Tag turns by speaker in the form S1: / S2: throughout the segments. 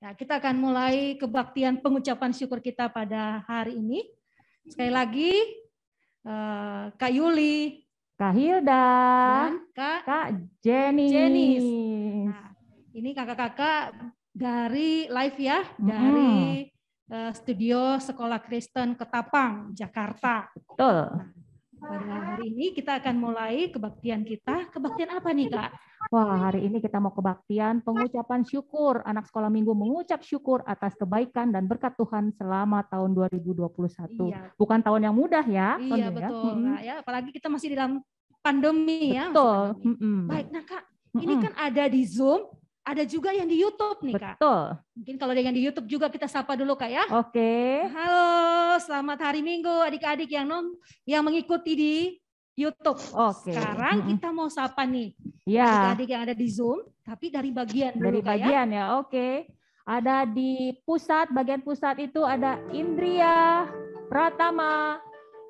S1: Ya, kita akan mulai kebaktian pengucapan syukur kita pada hari ini. Sekali lagi, Kak Yuli,
S2: Kak Hilda,
S1: dan Kak
S2: Jenis.
S1: Nah, ini kakak-kakak dari live ya, dari studio Sekolah Kristen Ketapang, Jakarta.
S2: Betul.
S1: Nah, pada hari ini kita akan mulai kebaktian kita. Kebaktian apa nih, Kak?
S2: Wah, hari ini kita mau kebaktian pengucapan syukur. Anak sekolah minggu mengucap syukur atas kebaikan dan berkat Tuhan selama tahun 2021.
S1: Iya.
S2: Bukan tahun yang mudah ya.
S1: Iya, betul. Kak, ya, apalagi kita masih dalam pandemi ya.
S2: Betul.
S1: Baik, nah Kak, ini kan ada di Zoom, ada juga yang di YouTube nih, Kak.
S2: Betul.
S1: Mungkin kalau ada yang di YouTube juga kita sapa dulu, Kak ya.
S2: Oke.
S1: Halo, selamat hari Minggu adik-adik yang mengikuti di YouTube.
S2: Oke.
S1: Sekarang kita mau sapa nih.
S2: Ya.
S1: Adik-adik yang ada di Zoom, tapi dari bagian dulu,
S2: Dari
S1: Kak
S2: bagian ya. Oke. Ada di pusat, bagian pusat itu ada Indria, Pratama,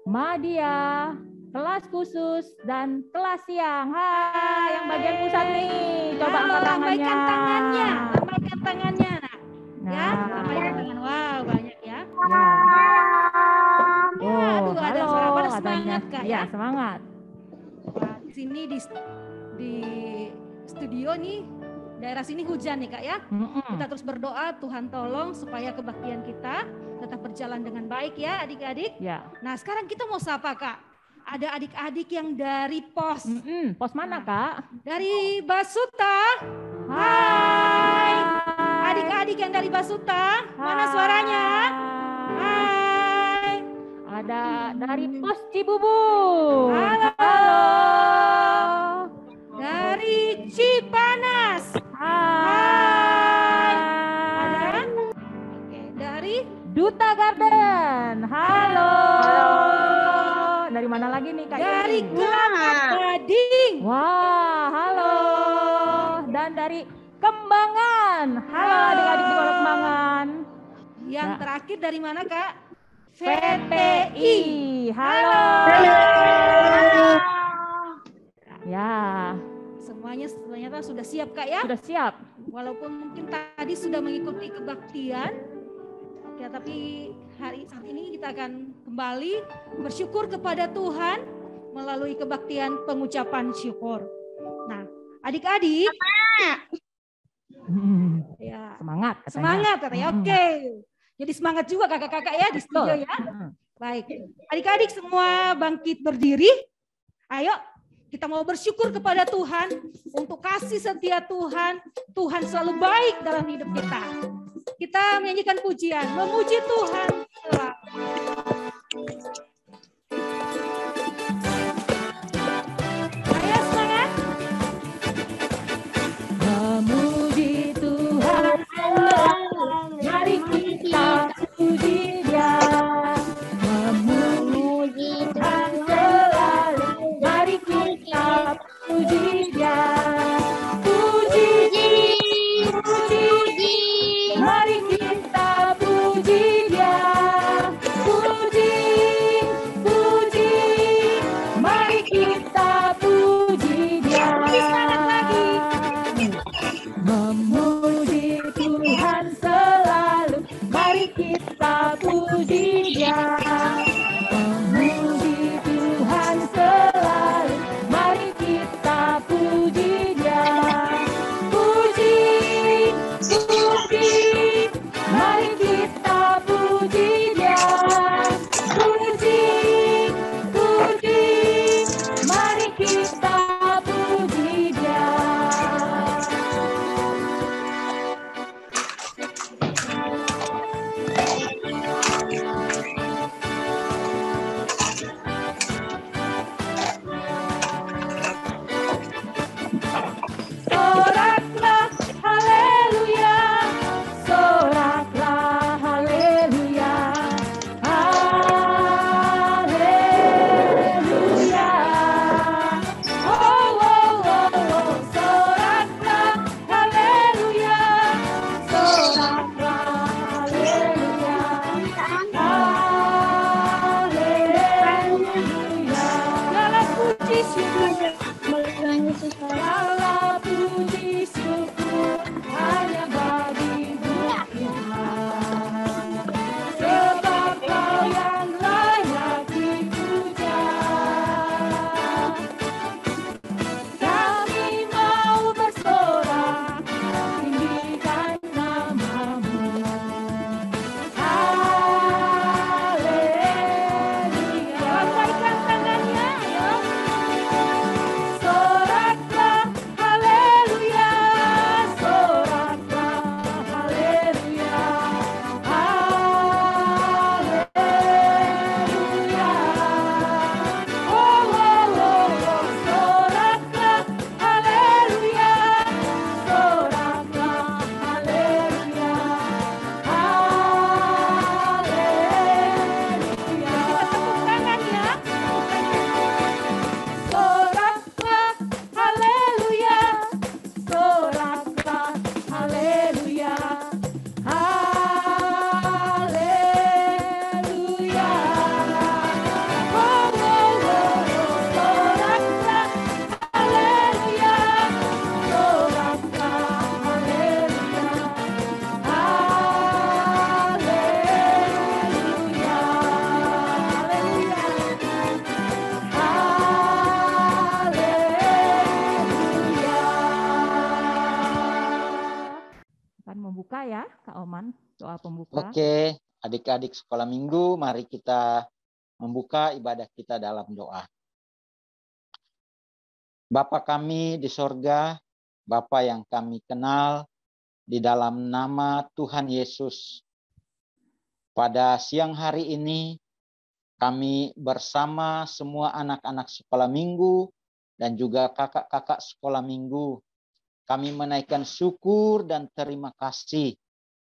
S2: Madia, kelas khusus dan kelas siang. Hai, yang bagian pusat nih. Coba angkat tangannya.
S1: Lambaikan tangannya. Lambaikan tangannya.
S2: Nah.
S1: Ya, lambaikan tangan. Wow, banyak ya.
S2: Oh,
S1: aduh, ada
S2: halo,
S1: suara pada
S2: katanya.
S1: semangat, Kak ya.
S2: Ya, semangat.
S1: Nah, di sini di studio nih, daerah sini hujan nih, Kak ya. Kita terus berdoa, Tuhan tolong supaya kebaktian kita tetap berjalan dengan baik ya, adik-adik.
S2: Ya.
S1: Nah, sekarang kita mau sapa, Kak. Ada adik-adik yang dari POS.
S2: POS mana, Kak?
S1: Dari Basuta. Hai. Adik-adik yang dari Basuta, mana suaranya? Hai.
S2: Ada dari POS Cibubur.
S1: Halo.
S2: Halo.
S1: Dari Cipanas.
S2: Hai.
S1: Ada? Oke, dari
S2: Duta Garden. Halo. Dari mana lagi nih, Kak?
S1: Dari Kelapa Gading.
S2: Wah, halo. Dan dari Kembangan. Halo adik-adik di Sekolah Kembangan.
S1: Yang terakhir dari mana, Kak?
S2: VPI. Halo. Ya.
S1: Semuanya ternyata sudah siap, Kak ya?
S2: Sudah siap.
S1: Walaupun mungkin tadi sudah mengikuti kebaktian. Oke, tapi saat ini kita akan kembali bersyukur kepada Tuhan melalui kebaktian pengucapan syukur. Nah, adik-adik. Ya.
S2: Semangat katanya.
S1: Semangat katanya. Oke. Jadi semangat juga kakak-kakak ya di studio ya. Baik. Adik-adik semua bangkit berdiri. Ayo kita mau bersyukur kepada Tuhan untuk kasih setia Tuhan. Tuhan selalu baik dalam hidup kita. Kita menyanyikan pujian, memuji Tuhan selalu. Ayo semangat.
S2: Memuji Tuhan selalu, mari kita puji Dia. Memuji Tuhan selalu, mari kita puji Dia. Mari kita puji Dia. Puji, mari kita puji Dia. Memuji Tuhan selalu, mari kita puji Dia. Memuji Tuhan selalu, mari kita puji Dia. Puji, mari kita puji Dia. Puji, mari kita puji Dia. Soraklah haleluya, soraklah haleluya, haleluya. Oh, oh, oh, oh, soraklah haleluya, soraklah haleluya, haleluya. Segala puji syukur, segala puji syukur hanya bagimu. ya, Kak Oman, doa pembuka.
S3: Oke, adik-adik sekolah minggu, mari kita membuka ibadah kita dalam doa. Bapa kami di sorga, Bapa yang kami kenal, di dalam nama Tuhan Yesus, pada siang hari ini kami bersama semua anak-anak sekolah minggu dan juga kakak-kakak sekolah minggu, kami menaikkan syukur dan terima kasih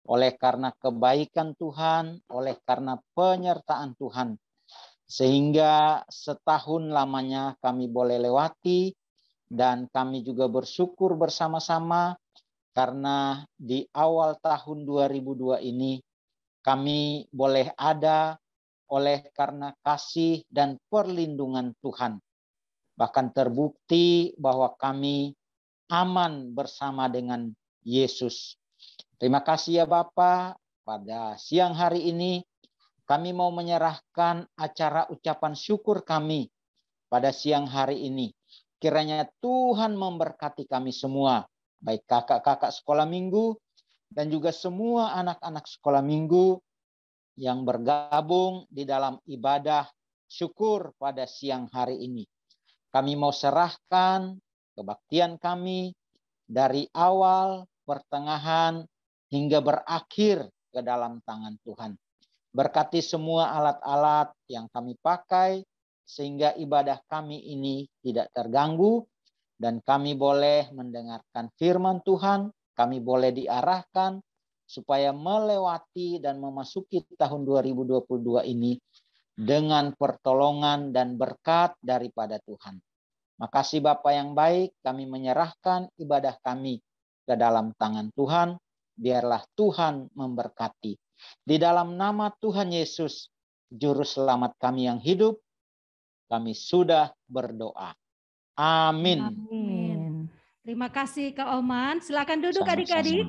S3: oleh karena kebaikan Tuhan, oleh karena penyertaan Tuhan, sehingga setahun lamanya kami boleh lewati. Dan kami juga bersyukur bersama-sama karena di awal tahun 2002 ini kami boleh ada oleh karena kasih dan perlindungan Tuhan. Bahkan terbukti bahwa kami aman bersama dengan Yesus. Terima kasih ya Bapa, pada siang hari ini kami mau menyerahkan acara ucapan syukur kami pada siang hari ini. Kiranya Tuhan memberkati kami semua, baik kakak-kakak sekolah minggu dan juga semua anak-anak sekolah minggu yang bergabung di dalam ibadah syukur pada siang hari ini. Kami mau serahkan kebaktian kami dari awal, pertengahan, hingga berakhir ke dalam tangan Tuhan. Berkati semua alat-alat yang kami pakai, sehingga ibadah kami ini tidak terganggu dan kami boleh mendengarkan firman Tuhan, kami boleh diarahkan supaya melewati dan memasuki tahun 2022 ini dengan pertolongan dan berkat daripada Tuhan. Makasih Bapa yang baik, kami menyerahkan ibadah kami ke dalam tangan Tuhan, biarlah Tuhan memberkati. Di dalam nama Tuhan Yesus, Juru Selamat kami yang hidup, kami sudah berdoa. Amin.
S1: Amin. Terima kasih Kak Oman. Silakan duduk adik-adik.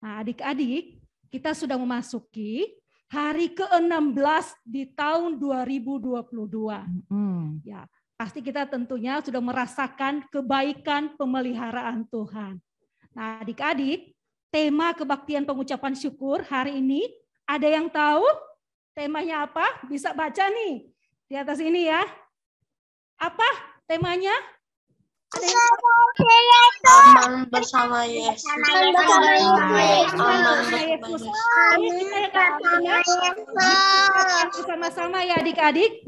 S1: Nah, adik-adik, kita sudah memasuki hari ke-16 di tahun 2022. Ya, pasti kita tentunya sudah merasakan kebaikan pemeliharaan Tuhan. Nah, adik-adik, tema kebaktian pengucapan syukur hari ini ada yang tahu? Temanya apa? Bisa baca nih di atas ini ya. Apa temanya?
S4: Aman bersama Yesus.
S1: Aman bersama Yesus. Bersama-sama ya adik-adik.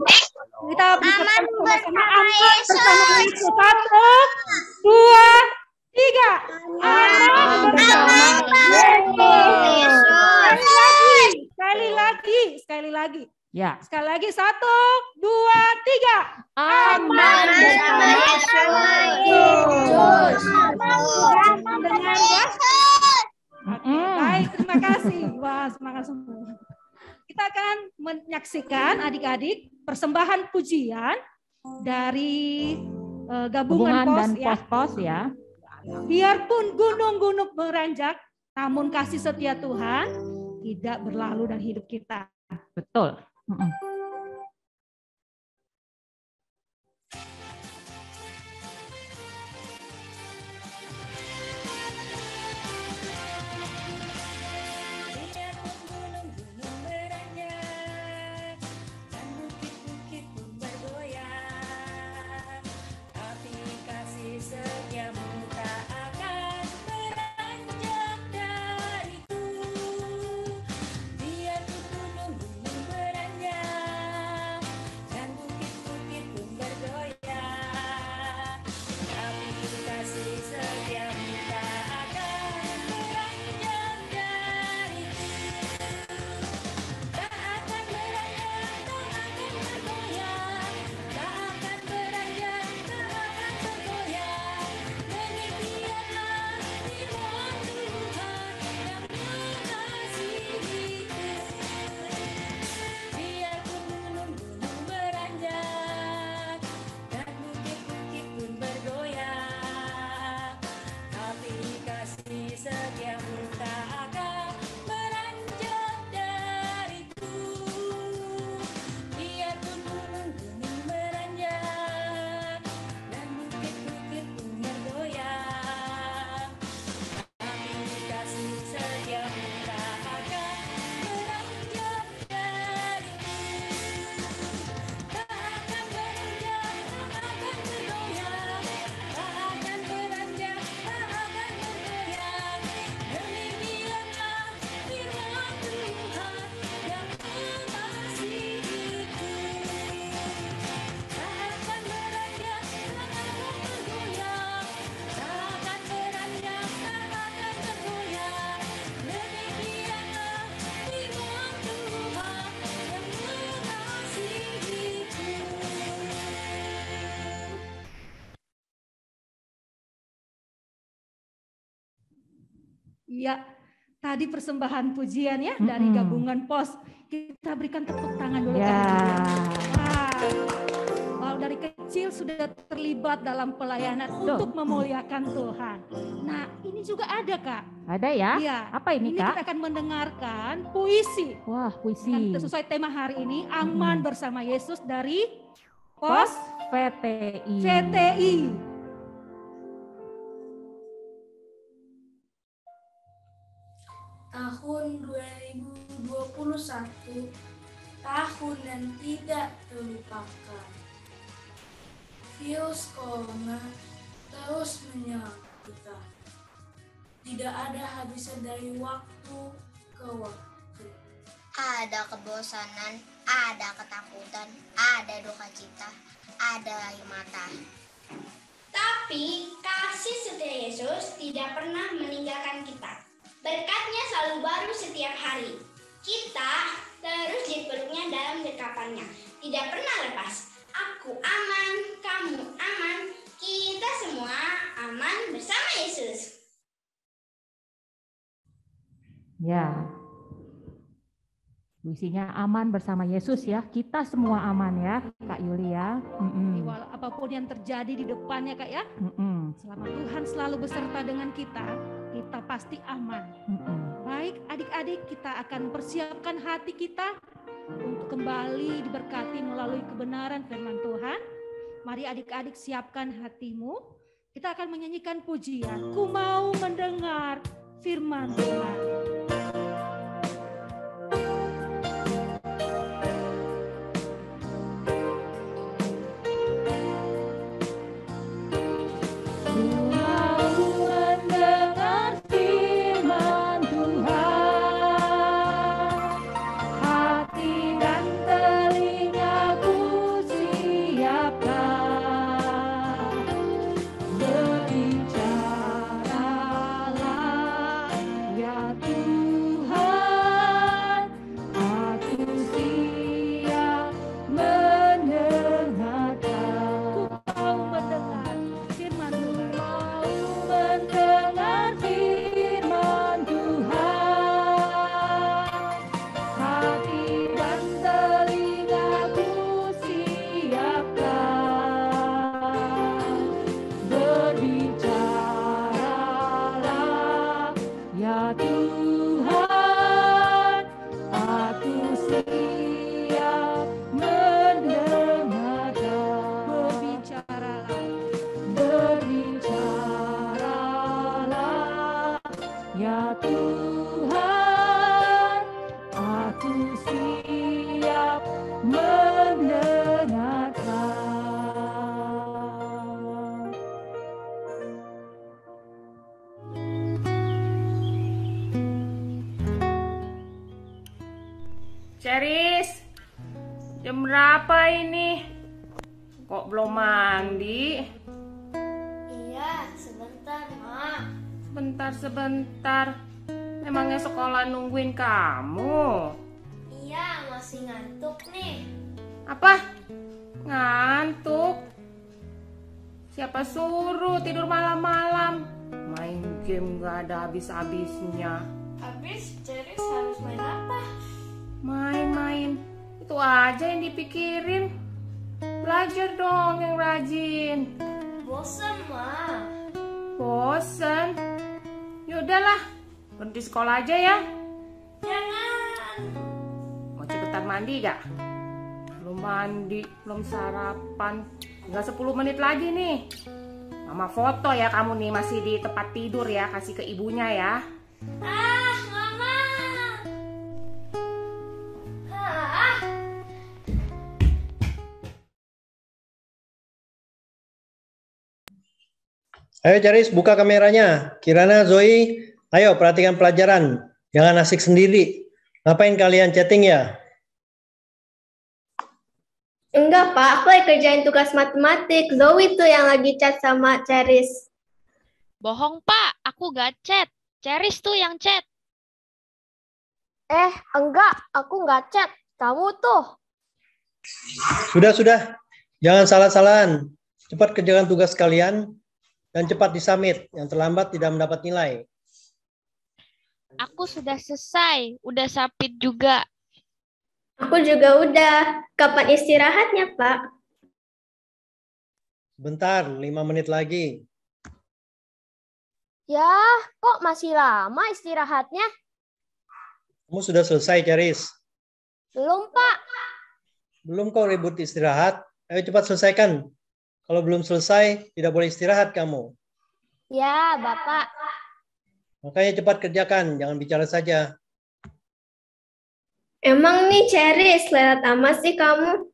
S1: Kita bisa bersama-sama aman bersama Yesus. 1, 2, 3. Aman bersama Yesus. Sekali lagi.
S2: Ya.
S1: Sekali lagi 1, 2, 3.
S2: Aman bersama
S1: Yesus. Dengan ya. Oke, baik, terima kasih. Wah, semangat semua. Kita akan menyaksikan adik-adik persembahan pujian dari gabungan pos
S2: dan
S1: ya.
S2: pos-pos ya.
S1: Biarpun gunung-gunung beranjak, namun kasih setia Tuhan tidak berlalu dalam hidup kita.
S2: Betul.
S5: Biarpun gunung-gunung beranjak
S1: Ya, tadi persembahan pujian ya dari gabungan pos. Kita berikan tepuk tangan dulu
S2: Ya.
S1: Wow, dari kecil sudah terlibat dalam pelayanan untuk memuliakan Tuhan. Nah, ini juga ada, Kak.
S2: Ada ya?
S1: Iya.
S2: Apa ini,
S1: Ini
S2: Kak?
S1: kita akan mendengarkan puisi.
S2: Wah,
S1: Dan
S2: puisi.
S1: sesuai tema hari ini, Aman Bersama Yesus dari
S2: Pos
S1: Pos
S2: VTI.
S1: VTI.
S5: Tahun 2021, tahun yang tidak terlupakan. Virus Corona terus menyerang kita. Tidak ada habisnya dari waktu ke waktu.
S6: Ada kebosanan, ada ketakutan, ada duka cita, ada air mata.
S7: Tapi kasih setia Yesus tidak pernah meninggalkan kita. Berkatnya selalu baru setiap hari. Kita terus dipeluknya dalam dekapannya. Tidak pernah lepas. Aku aman, kamu aman, kita semua aman bersama Yesus.
S2: Ya. Puisinya aman bersama Yesus ya. Kita semua aman ya, Kak Yuli ya.
S1: Walau apapun yang terjadi di depannya, Kak ya. Selama Tuhan selalu beserta dengan kita pasti aman. Baik adik-adik, kita akan persiapkan hati kita untuk kembali diberkati melalui kebenaran firman Tuhan. Mari adik-adik siapkan hatimu. Kita akan menyanyikan pujian. Ku mau mendengar firman Tuhan.
S8: Ceris, jam berapa ini? Kok belum mandi?
S5: Iya, sebentar, Mak.
S8: Sebentar. Memangnya sekolah nungguin kamu?
S5: Iya, masih ngantuk nih.
S8: Apa? Ngantuk? Siapa suruh tidur malam-malam? Main game gak ada habis-habisnya.
S5: Habis Ceris harus main apa?
S8: Main-main. Itu aja yang dipikirin. Belajar dong yang rajin.
S5: Bosan, Ma.
S8: Bosan? Yaudahlah, berhenti sekolah aja ya.
S5: Jangan.
S8: Mau cepetan mandi gak? Belum mandi, belum sarapan. Tinggal 10 menit lagi nih. Mama foto ya kamu nih masih di tempat tidur ya. Kasih ke ibunya ya.
S5: Mama.
S9: Ayo Ceris, buka kameranya. Kirana, Zoe, ayo perhatikan pelajaran. Jangan asik sendiri. Ngapain kalian chatting ya?
S10: Enggak, Pak. Aku lagi kerjain tugas matematik. Zoe tuh yang lagi chat sama Ceris.
S11: Bohong, Pak. Aku gak chat. Ceris tuh yang chat.
S10: Enggak. Aku nggak chat. Kamu tuh.
S9: Sudah. Jangan salah-salahan. Cepat kerjakan tugas kalian dan cepat disubmit. Yang terlambat tidak mendapat nilai.
S11: Aku sudah selesai. Udah sapit juga.
S10: Aku juga udah. Kapan istirahatnya, Pak?
S9: Bentar, 5 menit lagi.
S12: Ya, kok masih lama istirahatnya?
S9: Kamu sudah selesai, Charis?
S12: Belum, Pak.
S9: Belum kok ribut istirahat. Ayo cepat selesaikan. Kalau belum selesai, tidak boleh istirahat kamu.
S12: Ya, Bapak.
S9: Makanya cepat kerjakan, jangan bicara saja.
S10: Emang nih, Ceris, lewat amat sih kamu.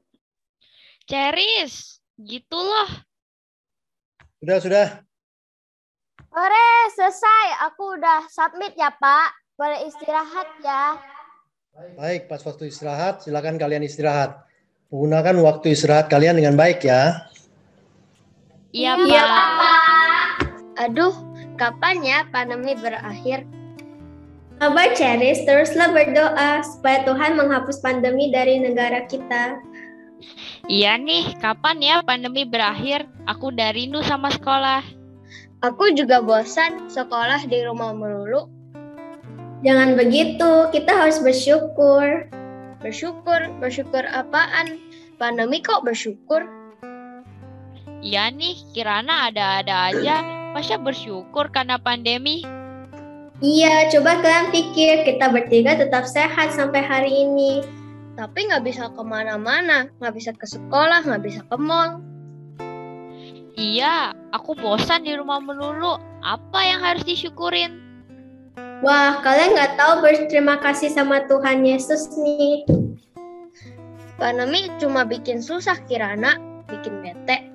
S11: Ceris, gitu loh.
S9: Sudah.
S12: Ore, selesai. Aku udah submit ya, Pak. Boleh istirahat ya.
S9: Baik, pas waktu istirahat, silakan kalian istirahat. Menggunakan waktu istirahat kalian dengan baik ya.
S11: Iya,
S10: Pak.
S12: Aduh, kapan ya pandemi berakhir?
S10: Sabar, Ceris, teruslah berdoa supaya Tuhan menghapus pandemi dari negara kita.
S11: Iya nih, kapan ya pandemi berakhir? Aku udah rindu sama sekolah.
S12: Aku juga bosan sekolah di rumah melulu.
S10: Jangan begitu, kita harus bersyukur.
S12: Bersyukur apaan? Pandemi kok bersyukur?
S11: Iya nih, Kirana ada-ada aja. Masa bersyukur karena pandemi?
S10: Iya, coba kalian pikir, kita bertiga tetap sehat sampai hari ini.
S12: Tapi nggak bisa kemana-mana, nggak bisa ke sekolah, nggak bisa ke mall.
S11: Iya, aku bosan di rumah melulu. Apa yang harus disyukurin?
S10: Wah, kalian nggak tahu berterima kasih sama Tuhan Yesus nih.
S12: Pandemi cuma bikin susah, Kirana, bikin bete.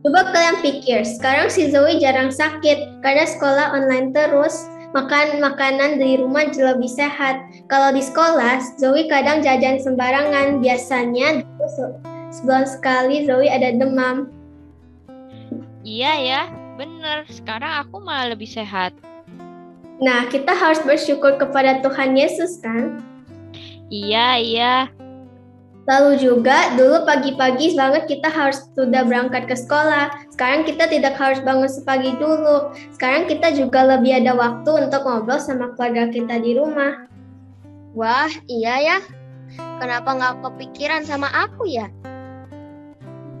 S10: Coba kalian pikir, sekarang si Zoe jarang sakit karena sekolah online terus. Makan makanan di rumah lebih sehat. Kalau di sekolah, Zoe kadang jajan sembarangan. Biasanya sebulan sekali Zoe ada demam.
S11: Iya ya, bener. Sekarang aku malah lebih sehat.
S10: Nah, kita harus bersyukur kepada Tuhan Yesus kan?
S11: Iya.
S10: Lalu juga, dulu pagi-pagi banget kita harus sudah berangkat ke sekolah. Sekarang kita tidak harus bangun sepagi dulu. Sekarang kita juga lebih ada waktu untuk ngobrol sama keluarga kita di rumah.
S12: Wah, iya ya. Kenapa nggak kepikiran sama aku ya?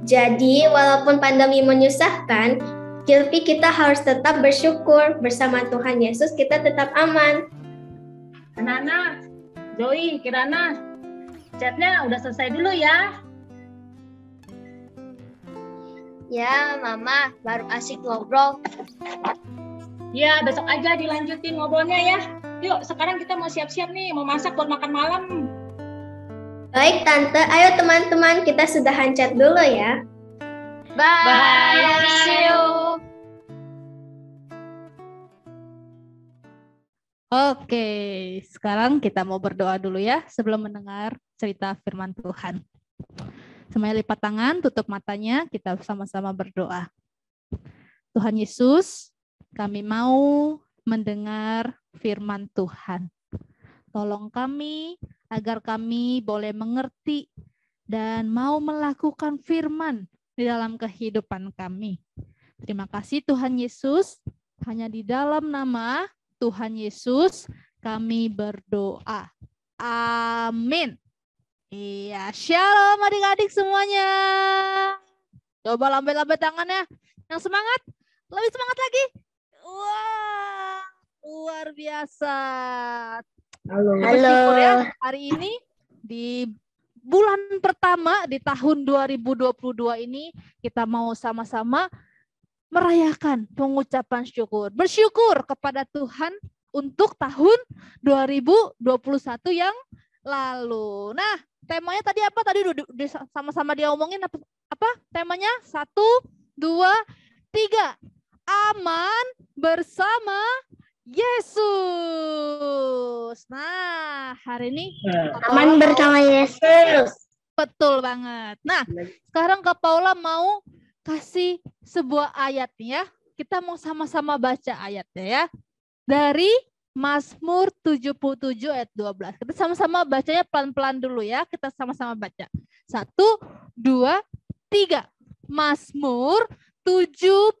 S10: Jadi, walaupun pandemi menyusahkan, tapi kita harus tetap bersyukur. Bersama Tuhan Yesus kita tetap aman.
S2: Anak-anak, Zoe, Kirana, chatnya udah selesai dulu ya.
S12: Ya, Mama, baru asik ngobrol.
S2: Ya, besok aja dilanjutin ngobrolnya ya. Yuk, sekarang kita mau siap-siap nih, mau masak buat makan malam.
S10: Baik, Tante. Ayo teman-teman, kita sudahan chat dulu ya.
S12: Bye. See you.
S1: Oke, sekarang kita mau berdoa dulu ya sebelum mendengar cerita firman Tuhan. Semuanya lipat tangan, tutup matanya, kita sama-sama berdoa. Tuhan Yesus, kami mau mendengar firman Tuhan. Tolong kami agar kami boleh mengerti dan mau melakukan firman di dalam kehidupan kami. Terima kasih Tuhan Yesus, hanya di dalam nama Tuhan Yesus kami berdoa. Amin. Iya, shalom adik-adik semuanya. Coba lambai-lambai tangannya. Yang semangat, lebih semangat lagi. Wah, luar biasa. Bersyukur ya, hari ini di bulan pertama di tahun 2022 ini kita mau sama-sama merayakan pengucapan syukur. Bersyukur kepada Tuhan untuk tahun 2021 yang lalu. Nah, temanya tadi apa? Tadi udah sama-sama dia omongin apa? Temanya 1, 2, 3. Aman bersama Yesus. Nah, hari ini
S10: aman bersama Yesus.
S1: Betul banget. Nah, sekarang Kak Paula mau kasih sebuah ayat nih ya. Kita mau sama-sama baca ayatnya ya. Dari Mazmur 77 ayat 12. Kita sama-sama bacanya pelan-pelan dulu ya. Kita sama-sama baca. 1, 2, 3. Mazmur 77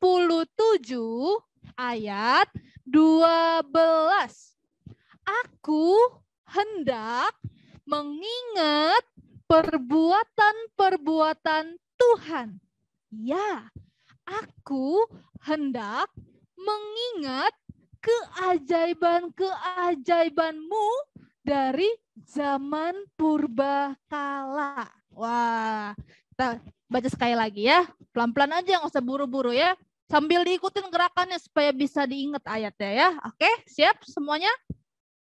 S1: ayat 12.
S13: Aku hendak mengingat perbuatan-perbuatan Tuhan. Ya, aku hendak mengingat keajaiban-keajaiban-Mu dari zaman purbakala. Wah, kita baca sekali lagi ya. Pelan-pelan aja, nggak usah buru-buru ya. Sambil diikutin gerakannya supaya bisa diingat ayatnya ya. Oke, siap semuanya?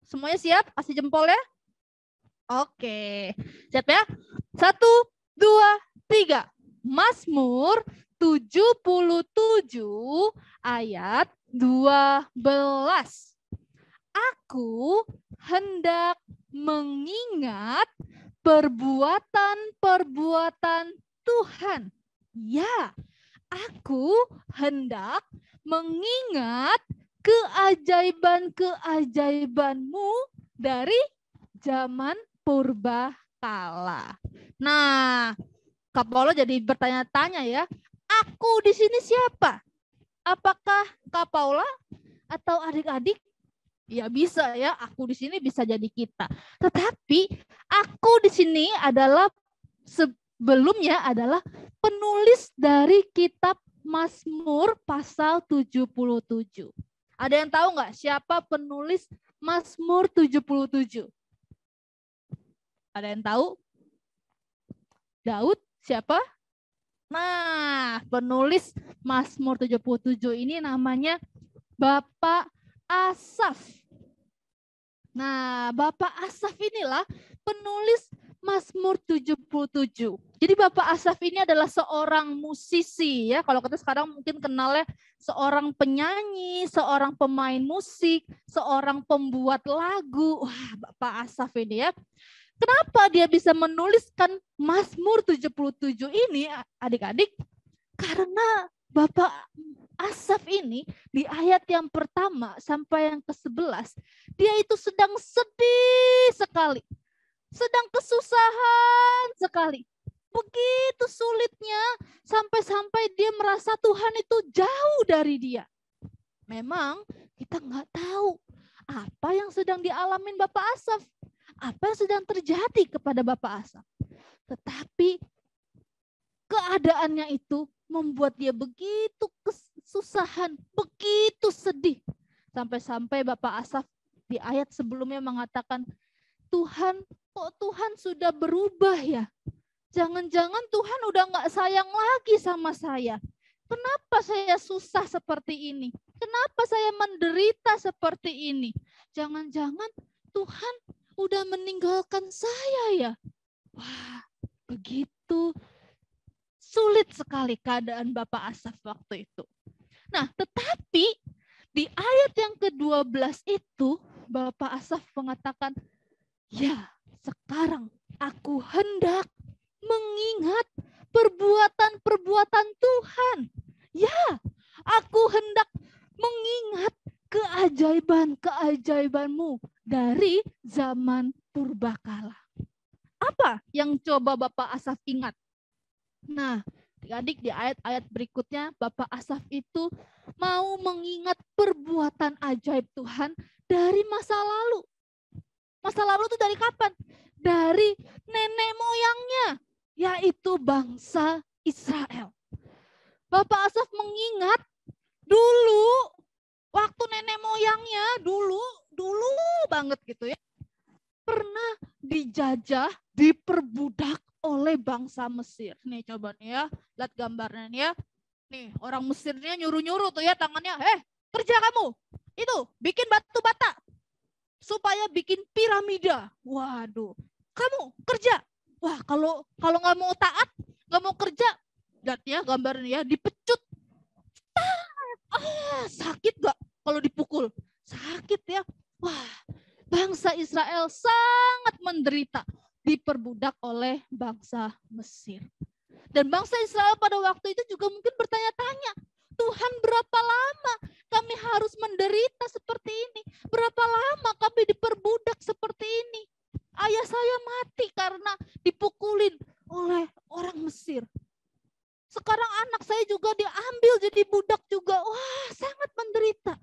S13: Semuanya siap? Kasih jempol ya. Oke, siap ya? 1, 2, 3. Mazmur 77 ayat 12. Aku hendak mengingat perbuatan-perbuatan Tuhan. Ya, aku hendak mengingat keajaiban-keajaiban-Mu dari zaman purbakala. Nah, Kak Paula jadi bertanya-tanya ya, aku di sini siapa? Apakah Kak Paula atau adik-adik? Ya bisa ya, aku di sini bisa jadi kita. Tetapi aku di sini adalah sebelumnya adalah penulis dari kitab Mazmur pasal 77. Ada yang tahu nggak siapa penulis Mazmur 77? Ada yang tahu? Daud siapa? Nah, penulis Mazmur 77 ini namanya Bapak Asaf. Nah, Bapak Asaf inilah penulis Mazmur 77. Jadi Bapak Asaf ini adalah seorang musisi ya. Kalau kita sekarang mungkin kenalnya seorang penyanyi, seorang pemain musik, seorang pembuat lagu. Wah, Bapak Asaf ini ya. Kenapa dia bisa menuliskan Mazmur 77 ini adik-adik? Karena Bapak Asaf ini di ayat yang pertama sampai yang ke-11, dia itu sedang sedih sekali. Sedang kesusahan sekali. Begitu sulitnya sampai-sampai dia merasa Tuhan itu jauh dari dia. Memang kita nggak tahu apa yang sedang dialamin Bapak Asaf. Apa yang sedang terjadi kepada Bapak Asaf. Tetapi keadaannya itu membuat dia begitu kesusahan, begitu sedih. Sampai-sampai Bapak Asaf di ayat sebelumnya mengatakan, Tuhan, kok Tuhan sudah berubah ya? Jangan-jangan Tuhan udah nggak sayang lagi sama saya. Kenapa saya susah seperti ini? Kenapa saya menderita seperti ini? Jangan-jangan Tuhan udah meninggalkan saya ya. Wah, begitu sulit sekali keadaan Bapak Asaf waktu itu. Nah, tetapi di ayat yang ke-12 itu Bapak Asaf mengatakan, ya, sekarang aku hendak mengingat perbuatan-perbuatan Tuhan. Ya, aku hendak mengingat keajaiban-keajaiban-Mu dari zaman purbakala. Apa yang coba Bapak Asaf ingat? Nah, adik-adik di ayat-ayat berikutnya Bapak Asaf itu mau mengingat perbuatan ajaib Tuhan dari masa lalu. Masa lalu itu dari kapan? Dari nenek moyangnya, yaitu bangsa Israel. Bapak Asaf mengingat dulu waktu nenek moyangnya dulu banget gitu ya, pernah dijajah, diperbudak oleh bangsa Mesir. Nih coba nih ya, lihat gambarnya nih ya. Nih orang Mesirnya nyuruh-nyuruh tuh ya tangannya, kerja kamu, itu bikin batu bata supaya bikin piramida. Waduh, kamu kerja. Wah, kalau nggak mau taat, nggak mau kerja, lihat ya gambarnya ya, dipecut. Sakit gak kalau dipukul? Sakit ya. Wah, bangsa Israel sangat menderita diperbudak oleh bangsa Mesir. Dan bangsa Israel pada waktu itu juga mungkin bertanya-tanya, Tuhan berapa lama kami harus menderita seperti ini? Berapa lama kami diperbudak seperti ini? Ayah saya mati karena dipukulin oleh orang Mesir. Sekarang anak saya juga diambil jadi budak juga. Wah, sangat menderita.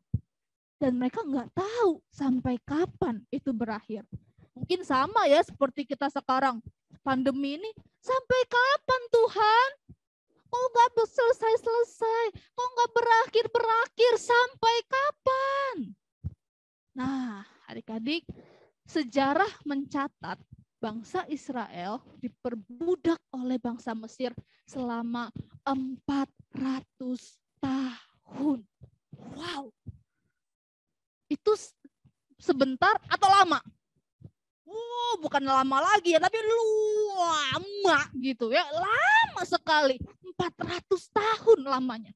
S13: Dan mereka nggak tahu tahu sampai kapan itu berakhir. Mungkin sama ya seperti kita sekarang. Pandemi ini sampai kapan Tuhan? Kok nggak selesai-selesai? Kok nggak berakhir-berakhir? Sampai kapan? Nah, adik-adik, sejarah mencatat bangsa Israel diperbudak oleh bangsa Mesir selama 400 tahun. Wow. Itu sebentar atau lama? Bukan lama lagi ya, tapi lama gitu ya. Lama sekali. 400 tahun lamanya.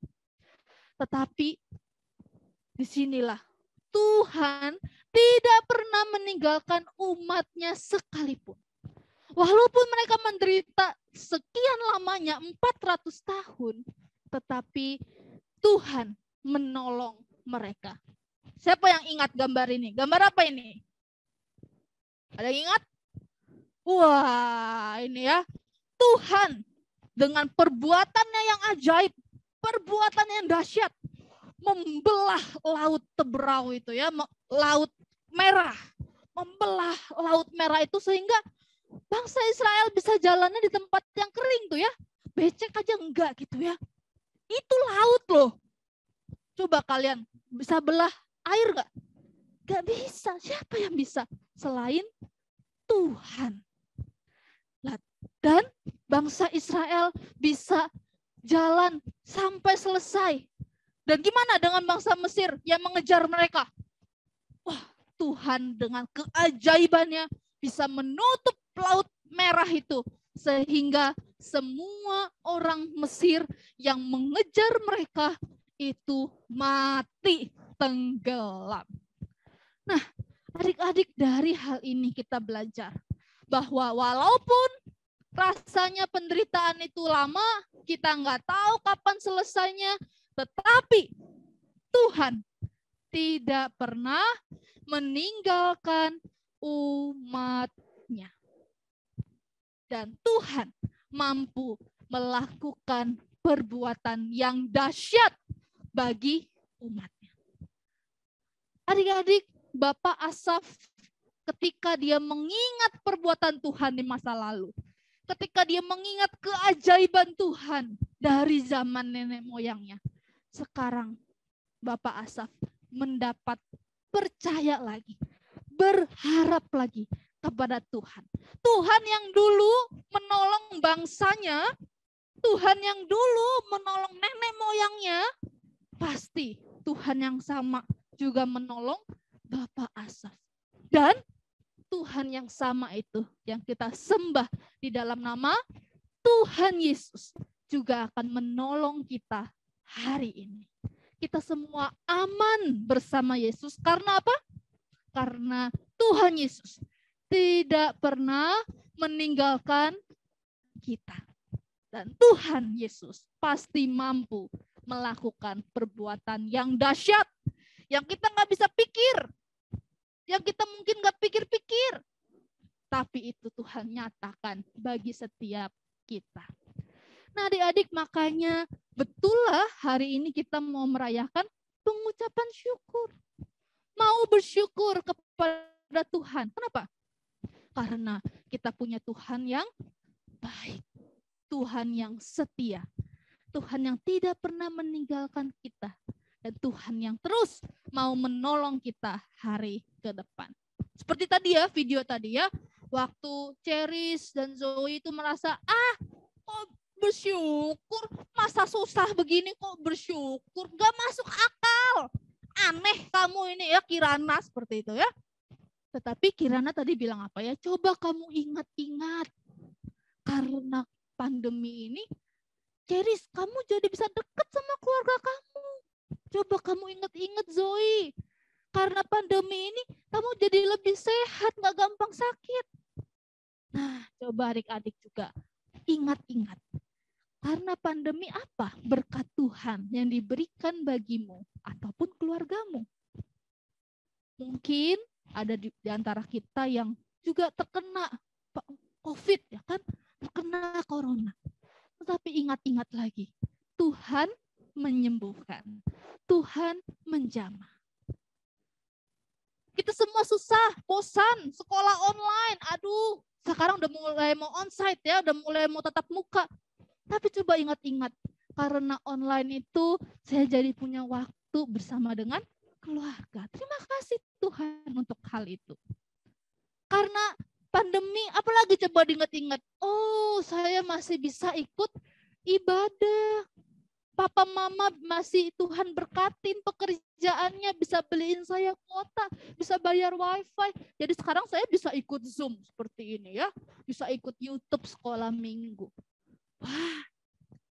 S13: Tetapi disinilah Tuhan tidak pernah meninggalkan umatnya sekalipun. Walaupun mereka menderita sekian lamanya 400 tahun, tetapi Tuhan menolong mereka. Siapa yang ingat gambar ini? Gambar apa ini? Ada yang ingat? Wah, ini ya. Tuhan dengan perbuatannya yang ajaib, perbuatan yang dahsyat, membelah laut Teberau itu ya, laut merah. Membelah laut merah itu sehingga bangsa Israel bisa jalannya di tempat yang kering tuh ya. Becek aja enggak gitu ya. Itu laut loh. Coba kalian bisa belah air enggak? Enggak bisa. Siapa yang bisa? Selain Tuhan. Dan bangsa Israel bisa jalan sampai selesai. Dan gimana dengan bangsa Mesir yang mengejar mereka? Wah, Tuhan dengan keajaibannya bisa menutup laut merah itu. Sehingga semua orang Mesir yang mengejar mereka itu mati tenggelam. Nah, adik-adik, dari hal ini kita belajar bahwa walaupun rasanya penderitaan itu lama, kita nggak tahu kapan selesainya, tetapi Tuhan tidak pernah meninggalkan umat-Nya. Dan Tuhan mampu melakukan perbuatan yang dahsyat bagi umat-Nya. Adik-adik, Bapak Asaf ketika dia mengingat perbuatan Tuhan di masa lalu, ketika dia mengingat keajaiban Tuhan dari zaman nenek moyangnya, sekarang Bapak Asaf mendapat percaya lagi, berharap lagi kepada Tuhan. Tuhan yang dulu menolong bangsanya, Tuhan yang dulu menolong nenek moyangnya, pasti Tuhan yang sama juga menolong Bapak Asaf. Dan Tuhan yang sama itu yang kita sembah di dalam nama Tuhan Yesus juga akan menolong kita hari ini. Kita semua aman bersama Yesus. Karena apa? Karena Tuhan Yesus tidak pernah meninggalkan kita. Dan Tuhan Yesus pasti mampu melakukan perbuatan yang dahsyat, yang kita nggak bisa pikir, yang kita mungkin nggak pikir-pikir. Tapi itu Tuhan nyatakan bagi setiap kita. Nah adik-adik, makanya betullah hari ini kita mau merayakan pengucapan syukur. Mau bersyukur kepada Tuhan. Kenapa? Karena kita punya Tuhan yang baik. Tuhan yang setia. Tuhan yang tidak pernah meninggalkan kita. Dan Tuhan yang terus mau menolong kita hari ke depan. Seperti tadi ya, video tadi ya. Waktu Ceris dan Zoe itu merasa, kok bersyukur, masa susah begini kok bersyukur, gak masuk akal. Aneh kamu ini ya, Kirana, seperti itu ya. Tetapi Kirana tadi bilang apa ya, coba kamu ingat-ingat. Karena pandemi ini, Ceris, kamu jadi bisa dekat sama keluarga kamu. Coba kamu ingat-ingat Zoe. Karena pandemi ini, kamu jadi lebih sehat, gak gampang sakit. Nah, coba adik-adik juga ingat-ingat. Karena pandemi apa? Berkat Tuhan yang diberikan bagimu ataupun keluargamu. Mungkin ada di antara kita yang juga terkena COVID, ya kan? Terkena corona. Tetapi ingat-ingat lagi, Tuhan menyembuhkan. Tuhan menjamah. Kita semua susah, bosan, sekolah online. Aduh, sekarang udah mulai mau onsite ya, udah mulai mau tatap muka. Tapi coba ingat-ingat, karena online itu saya jadi punya waktu bersama dengan keluarga. Terima kasih Tuhan untuk hal itu. Karena pandemi, apalagi coba diingat-ingat. Oh, saya masih bisa ikut ibadah. Papa mama masih Tuhan berkatin pekerjaannya, bisa beliin saya kuota, bisa bayar wifi. Jadi sekarang saya bisa ikut Zoom seperti ini ya. Bisa ikut YouTube sekolah minggu. Wah,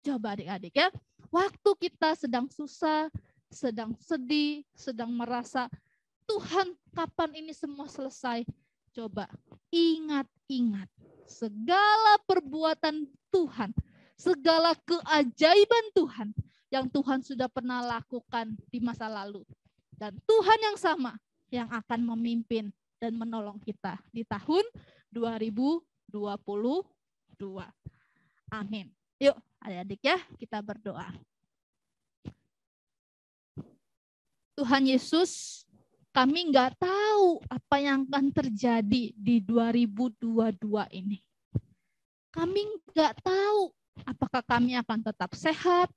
S13: coba adik-adik ya. Waktu kita sedang susah, sedang sedih, sedang merasa, Tuhan kapan ini semua selesai? Coba ingat-ingat segala perbuatan Tuhan, segala keajaiban Tuhan yang Tuhan sudah pernah lakukan di masa lalu. Dan Tuhan yang sama yang akan memimpin dan menolong kita di tahun 2022. Amin. Yuk adik-adik ya, kita berdoa. Tuhan Yesus, kami nggak tahu apa yang akan terjadi di 2022 ini. Kami nggak tahu apakah kami akan tetap sehat,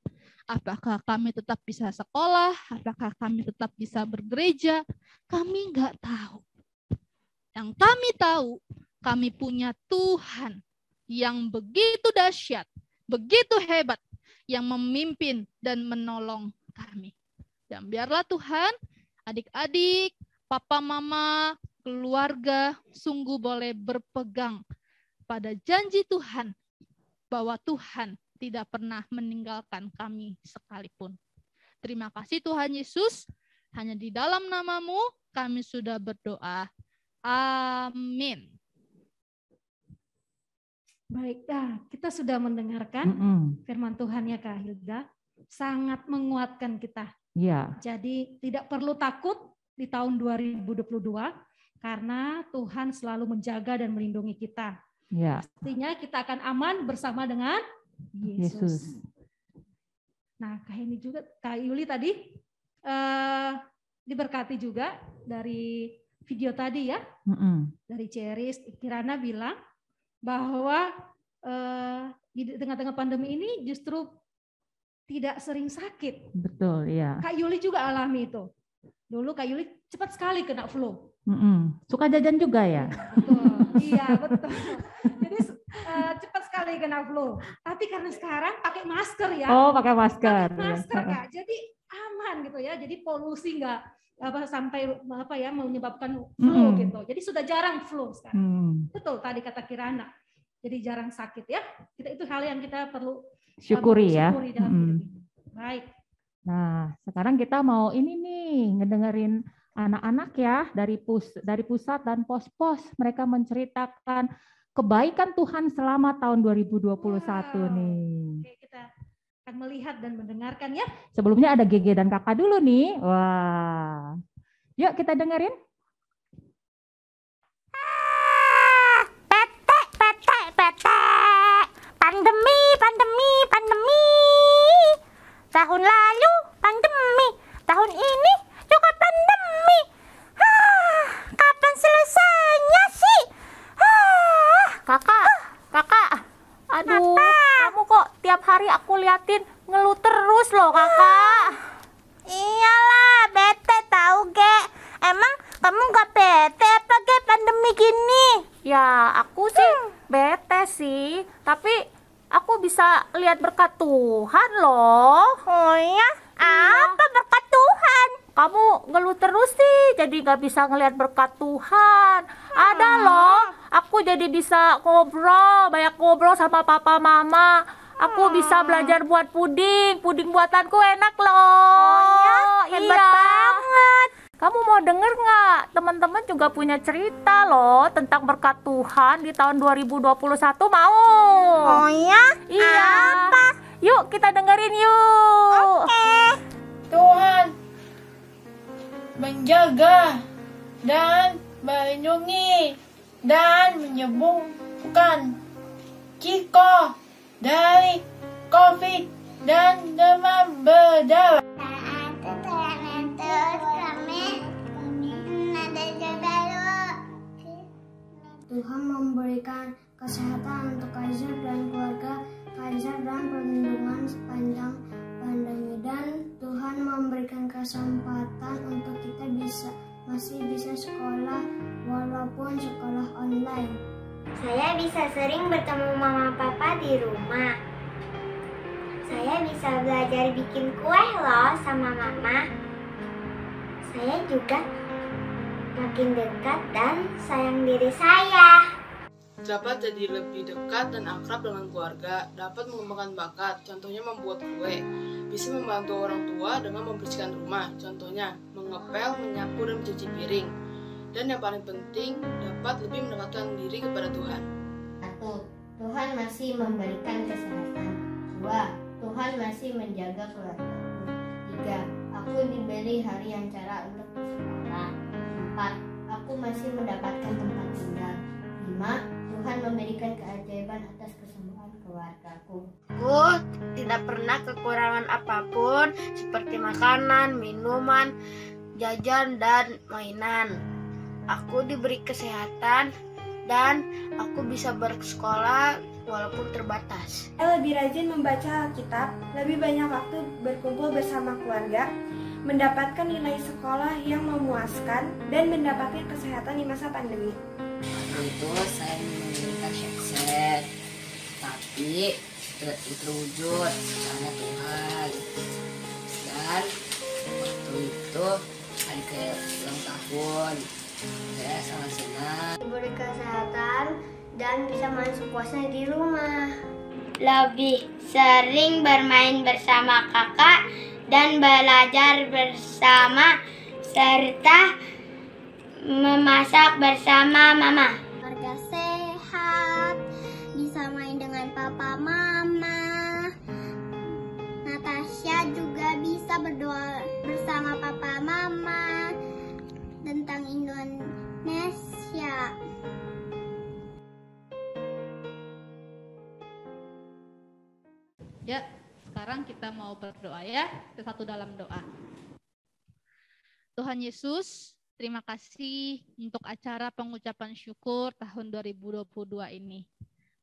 S13: apakah kami tetap bisa sekolah, apakah kami tetap bisa bergereja. Kami nggak tahu. Yang kami tahu, kami punya Tuhan yang begitu dahsyat, begitu hebat, yang memimpin dan menolong kami. Dan biarlah Tuhan, adik-adik, papa mama, keluarga, sungguh boleh berpegang pada janji Tuhan, bahwa Tuhan tidak pernah meninggalkan kami sekalipun. Terima kasih Tuhan Yesus, hanya di dalam nama-Mu kami sudah berdoa. Amin.
S1: Baik, kita sudah mendengarkan firman Tuhan ya Kak Hilda, sangat menguatkan kita.
S2: Ya.
S1: Jadi tidak perlu takut di tahun 2022 karena Tuhan selalu menjaga dan melindungi kita.
S2: Ya.
S1: Pastinya kita akan aman bersama dengan Yesus. Nah, Kak ini juga, Kak Yuli tadi diberkati juga dari video tadi ya, dari Ceris. Kirana bilang bahwa di tengah-tengah pandemi ini justru tidak sering sakit.
S2: Betul, ya.
S1: Kak Yuli juga alami itu. Dulu Kak Yuli cepat sekali kena flu.
S2: Suka jajan juga ya?
S1: Betul. Iya, betul. Jadi cepat sekali kena flu. Tapi karena sekarang pakai masker ya.
S2: Oh, pakai masker.
S1: Pakai masker Kak. Jadi aman gitu ya. Jadi polusi nggak sampai menyebabkan flu gitu. Jadi sudah jarang flu sekarang. Betul tadi kata Kirana. Jadi jarang sakit ya. Itu hal yang kita perlu
S2: syukuri ya.
S1: Dalam hidup ini. Baik.
S2: Nah, sekarang kita mau ini nih ngedengerin anak-anak ya dari pusat dan pos-pos. Mereka menceritakan kebaikan Tuhan selama tahun 2021 nih.
S1: Oke, kita akan melihat dan mendengarkan ya.
S2: Sebelumnya ada Gege dan Kakak dulu nih. Wah. Yuk kita dengerin.
S14: Pandemi. Tahun lalu pandemi, tahun ini juga pandemi. Kapan selesainya sih?
S8: Kakak. Aduh, kamu kok tiap hari aku liatin ngeluh terus loh, Kakak.
S14: Iyalah, bete tahu, Ge. Emang kamu gak bete apa, Ge, pandemi gini?
S8: Ya, aku sih bete sih, tapi aku bisa lihat berkat Tuhan loh.
S14: Oh ya? Apa berkat Tuhan?
S8: Kamu ngeluh terus sih, jadi gak bisa ngelihat berkat Tuhan. Ada loh, aku jadi bisa banyak ngobrol sama papa mama. Aku bisa belajar buat puding buatanku enak loh.
S14: Oh ya? Hebat banget.
S8: Kamu mau denger nggak? Teman-teman juga punya cerita loh tentang berkat Tuhan di tahun 2021, mau?
S14: Oh ya?
S8: Iya.
S14: Apa?
S8: Yuk kita dengerin yuk.
S14: Oke.
S15: Tuhan menjaga dan melindungi dan menyembuhkan Ciko dari COVID dan demam berdarah.
S6: Terus kami ada
S7: Tuhan memberikan kesehatan untuk Kaiser dan keluarga Kaiser dan perlindungan sepanjang pandemi, dan Tuhan memberikan kesempatan untuk kita masih bisa sekolah walaupun sekolah online.
S12: Saya bisa sering bertemu mama papa di rumah. Saya bisa belajar bikin kue loh sama mama. Saya juga makin dekat dan sayang diri saya.
S15: Dapat jadi lebih dekat dan akrab dengan keluarga, dapat mengembangkan bakat, contohnya membuat kue. Bisa membantu orang tua dengan membersihkan rumah, contohnya mengepel, menyapu, dan mencuci piring. Dan yang paling penting, dapat lebih mendekatkan diri kepada Tuhan.
S16: 1. Tuhan masih memberikan kesehatan. 2. Tuhan masih menjaga keluargaku. 3. Aku diberi hari yang cerah untuk bersekolah. 4. Aku masih mendapatkan tempat tinggal. 5. Tuhan memberikan keajaiban atas kesembuhan keluargaku.
S4: Aku tidak pernah kekurangan apapun seperti makanan, minuman, jajan, dan mainan. Aku diberi kesehatan dan aku bisa bersekolah walaupun terbatas.
S17: Saya lebih rajin membaca Alkitab, lebih banyak waktu berkumpul bersama keluarga, mendapatkan nilai sekolah yang memuaskan, dan mendapatkan kesehatan di masa pandemi.
S18: Waktu itu saya memberikan headset, tapi tidak terwujud karena Tuhan. Dan waktu itu adik saya ulang tahun, saya sangat senang.
S12: Diberi kesehatan dan bisa masuk puasa di rumah. Lebih sering bermain bersama kakak dan belajar bersama serta memasak bersama mama.
S7: Keluarga sehat, bisa main dengan papa mama. Natasha juga bisa berdoa bersama papa mama tentang Indonesia.
S13: Ya, sekarang kita mau berdoa ya. Kita satu dalam doa. Tuhan Yesus, terima kasih untuk acara pengucapan syukur tahun 2022 ini.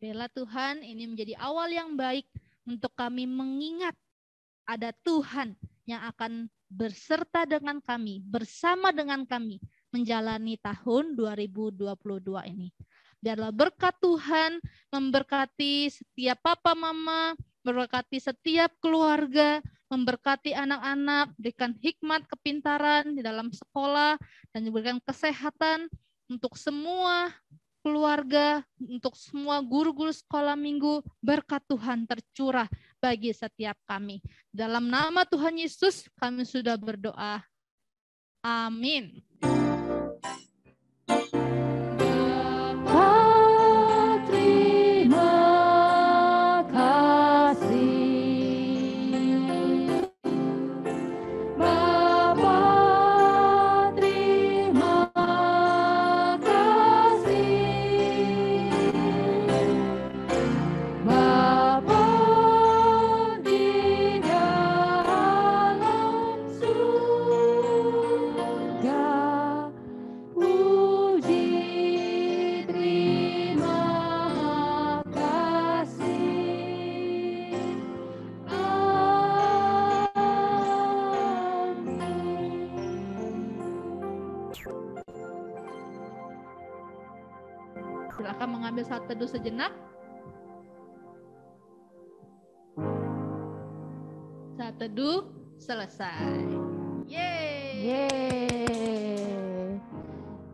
S13: Biarlah Tuhan ini menjadi awal yang baik untuk kami mengingat ada Tuhan yang akan berserta dengan kami, bersama dengan kami menjalani tahun 2022 ini. Biarlah berkat Tuhan memberkati setiap papa mama, memberkati setiap keluarga, memberkati anak-anak, berikan hikmat, kepintaran di dalam sekolah, dan diberikan kesehatan untuk semua keluarga, untuk semua guru-guru sekolah minggu. Berkat Tuhan tercurah bagi setiap kami. Dalam nama Tuhan Yesus kami sudah berdoa. Amin. Silakan mengambil saat teduh sejenak. Saat teduh selesai. Yeay.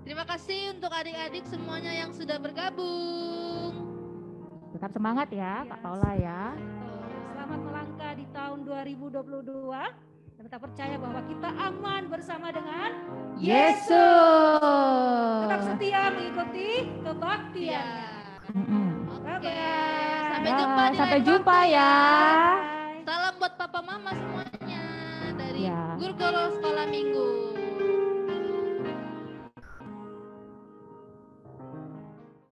S13: Terima kasih untuk adik-adik semuanya yang sudah bergabung.
S2: Tetap semangat ya, Kak Paula ya.
S1: Selamat melangkah di tahun 2022. Dan kita percaya bahwa kita aman bersama dengan
S2: Yesus.
S1: Tetap setia mengikuti kebaktiannya.
S13: Sampai jumpa di
S2: Sampai jumpa ya.
S13: Salam buat papa mama semuanya dari guru-guru sekolah minggu.